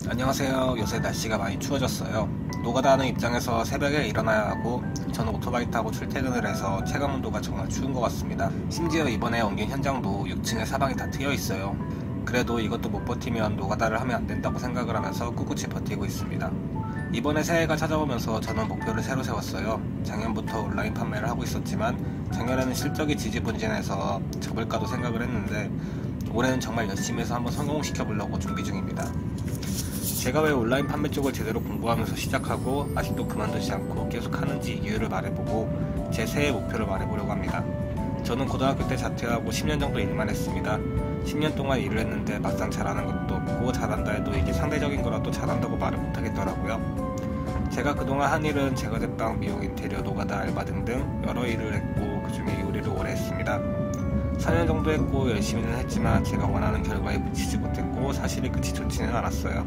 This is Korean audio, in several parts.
안녕하세요. 요새 날씨가 많이 추워졌어요. 노가다 하는 입장에서 새벽에 일어나야 하고 저는 오토바이 타고 출퇴근을 해서 체감온도가 정말 추운 것 같습니다. 심지어 이번에 옮긴 현장도 6층에 사방이 다 트여 있어요. 그래도 이것도 못 버티면 노가다를 하면 안 된다고 생각을 하면서 꿋꿋이 버티고 있습니다. 이번에 새해가 찾아오면서 저는 목표를 새로 세웠어요. 작년부터 온라인 판매를 하고 있었지만 작년에는 실적이 지지분진해서 접을까도 생각을 했는데 올해는 정말 열심히 해서 한번 성공시켜보려고 준비 중입니다. 제가 왜 온라인 판매 쪽을 제대로 공부하면서 시작하고 아직도 그만두지 않고 계속 하는지 이유를 말해보고 제 새해 목표를 말해보려고 합니다. 저는 고등학교 때 자퇴하고 10년 정도 일만 했습니다. 10년 동안 일을 했는데 막상 잘하는 것도 없고 잘한다 해도 이게 상대적인 거라도 잘한다고 말을 못하겠더라고요. 제가 그동안 한 일은 제과제빵, 미용, 인테리어, 노가다, 알바 등등 여러 일을 했고 그 중에 요리를 오래 했습니다. 4년 정도 했고 열심히는 했지만 제가 원하는 결과에 미치지 못했고 사실이 끝이 좋지는 않았어요.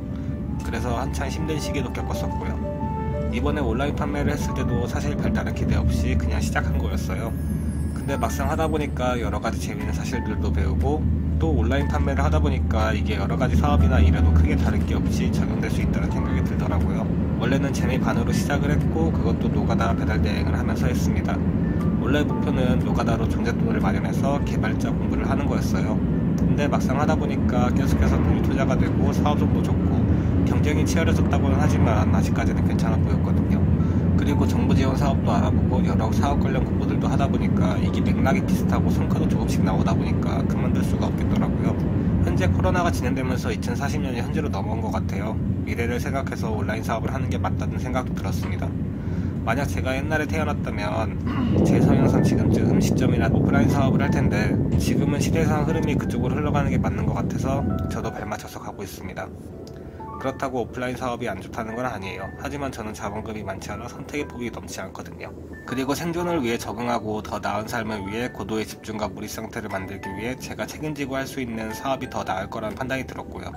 그래서 한참 힘든 시기도 겪었었고요. 이번에 온라인 판매를 했을 때도 사실 별다른 기대 없이 그냥 시작한 거였어요. 근데 막상 하다 보니까 여러 가지 재미있는 사실들도 배우고 또 온라인 판매를 하다 보니까 이게 여러 가지 사업이나 일에도 크게 다른 게 없이 적용될 수 있다는 생각이 들더라고요. 원래는 재미 반으로 시작을 했고 그것도 노가다 배달 대행을 하면서 했습니다. 원래 목표는 노가다로 존재돈을 마련해서 개발자 공부를 하는 거였어요. 근데 막상 하다 보니까 계속해서 돈이 투자가 되고 사업성도 좋고 경쟁이 치열해졌다고는 하지만 아직까지는 괜찮아 보였거든요. 그리고 정부 지원 사업도 알아보고 여러 사업 관련 공부들도 하다 보니까 이게 맥락이 비슷하고 성과도 조금씩 나오다 보니까 그만둘 수가 없겠더라고요. 현재 코로나가 진행되면서 2040년이 현재로 넘어온 것 같아요. 미래를 생각해서 온라인 사업을 하는 게 맞다는 생각도 들었습니다. 만약 제가 옛날에 태어났다면 제 성향상 지금쯤 음식점이나 오프라인 사업을 할 텐데 지금은 시대상 흐름이 그쪽으로 흘러가는 게 맞는 것 같아서 저도 발맞춰서 가고 있습니다. 그렇다고 오프라인 사업이 안 좋다는 건 아니에요. 하지만 저는 자본금이 많지 않아 선택의 폭이 넘지 않거든요. 그리고 생존을 위해 적응하고 더 나은 삶을 위해 고도의 집중과 몰입 상태를 만들기 위해 제가 책임지고 할 수 있는 사업이 더 나을 거라는 판단이 들었고요.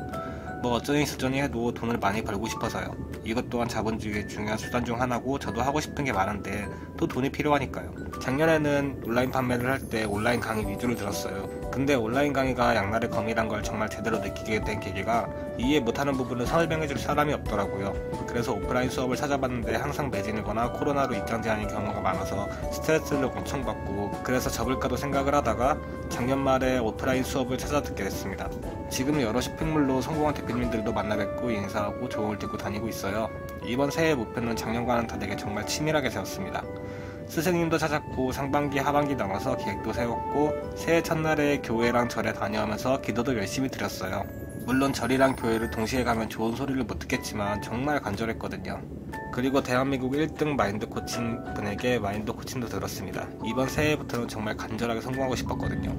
뭐 어쩌니 저쩌니 해도 돈을 많이 벌고 싶어서요. 이것 또한 자본주의의 중요한 수단 중 하나고 저도 하고 싶은 게 많은데 또 돈이 필요하니까요. 작년에는 온라인 판매를 할 때 온라인 강의 위주로 들었어요. 근데 온라인 강의가 양날의 검이란 걸 정말 제대로 느끼게 된 계기가 이해 못하는 부분을 설명해줄 사람이 없더라고요. 그래서 오프라인 수업을 찾아봤는데 항상 매진이거나 코로나로 입장 제한인 경우가 많아서 스트레스를 엄청 받고 그래서 접을까도 생각을 하다가 작년 말에 오프라인 수업을 찾아 듣게 됐습니다. 지금 여러 쇼핑몰로 성공한 대표님들도 만나 뵙고 인사하고 조언을 듣고 다니고 있어요. 이번 새해 목표는 작년과는 다르게 정말 치밀하게 세웠습니다. 스승님도 찾았고 상반기 하반기 나눠서 계획도 세웠고 새해 첫날에 교회랑 절에 다녀오면서 기도도 열심히 드렸어요. 물론 절이랑 교회를 동시에 가면 좋은 소리를 못 듣겠지만 정말 간절했거든요. 그리고 대한민국 1등 마인드 코칭 분에게 마인드 코칭도 들었습니다. 이번 새해부터는 정말 간절하게 성공하고 싶었거든요.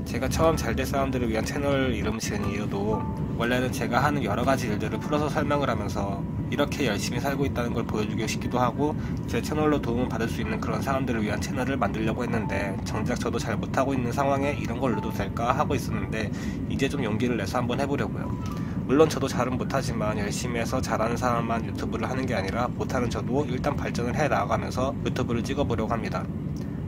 제가 처음 잘될 사람들을 위한 채널 이름 지은 이유도 원래는 제가 하는 여러가지 일들을 풀어서 설명을 하면서 이렇게 열심히 살고 있다는 걸 보여주고 싶기도 하고 제 채널로 도움을 받을 수 있는 그런 사람들을 위한 채널을 만들려고 했는데 정작 저도 잘 못하고 있는 상황에 이런 걸 넣어도 될까 하고 있었는데 이제 좀 용기를 내서 한번 해보려고요. 물론 저도 잘은 못하지만 열심히 해서 잘하는 사람만 유튜브를 하는 게 아니라 못하는 저도 일단 발전을 해 나가면서 유튜브를 찍어보려고 합니다.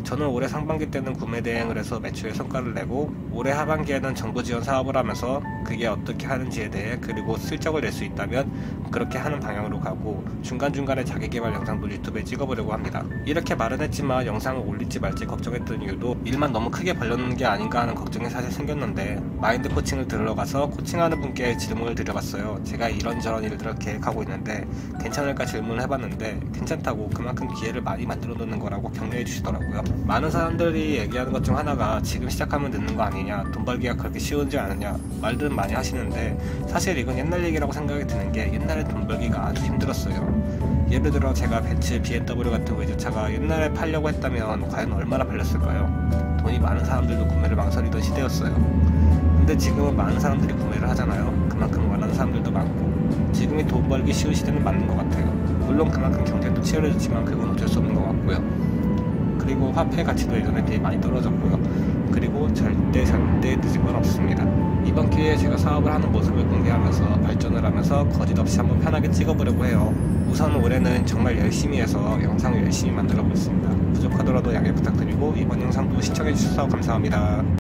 저는 올해 상반기 때는 구매 대행을 해서 매출의 성과를 내고 올해 하반기에는 정부 지원 사업을 하면서 그게 어떻게 하는지에 대해 그리고 실적을 낼 수 있다면 그렇게 하는 방향으로 가고 중간중간에 자기개발 영상도 유튜브에 찍어보려고 합니다. 이렇게 말은 했지만 영상을 올릴지 말지 걱정했던 이유도 일만 너무 크게 벌렸는 게 아닌가 하는 걱정이 사실 생겼는데 마인드 코칭을 들으러 가서 코칭하는 분께 질문을 드려봤어요. 제가 이런저런 일들을 계획하고 있는데 괜찮을까 질문을 해봤는데 괜찮다고 그만큼 기회를 많이 만들어 놓는 거라고 격려해 주시더라고요. 많은 사람들이 얘기하는 것 중 하나가 지금 시작하면 늦는 거 아니냐, 돈 벌기가 그렇게 쉬운지 않느냐 말들은 많이 하시는데 사실 이건 옛날 얘기라고 생각이 드는 게 옛날에 돈 벌기가 아주 힘들었어요. 예를 들어 제가 벤츠, BMW 같은 외제차가 옛날에 팔려고 했다면 과연 얼마나 팔렸을까요? 돈이 많은 사람들도 구매를 망설이던 시대였어요. 근데 지금은 많은 사람들이 구매를 하잖아요. 그만큼 원하는 사람들도 많고 지금이 돈 벌기 쉬운 시대는 맞는 것 같아요. 물론 그만큼 경쟁도 치열해졌지만 그건 어쩔 수 없는 것 같고요. 그리고 화폐 가치도 예전에 비해 많이 떨어졌고요. 그리고 절대 늦은 건 없습니다. 이번 기회에 제가 사업을 하는 모습을 공개하면서 발전을 하면서 거짓없이 한번 편하게 찍어보려고 해요. 우선 올해는 정말 열심히 해서 영상을 열심히 만들어 보겠습니다. 부족하더라도 양해 부탁드리고 이번 영상도 시청해주셔서 감사합니다.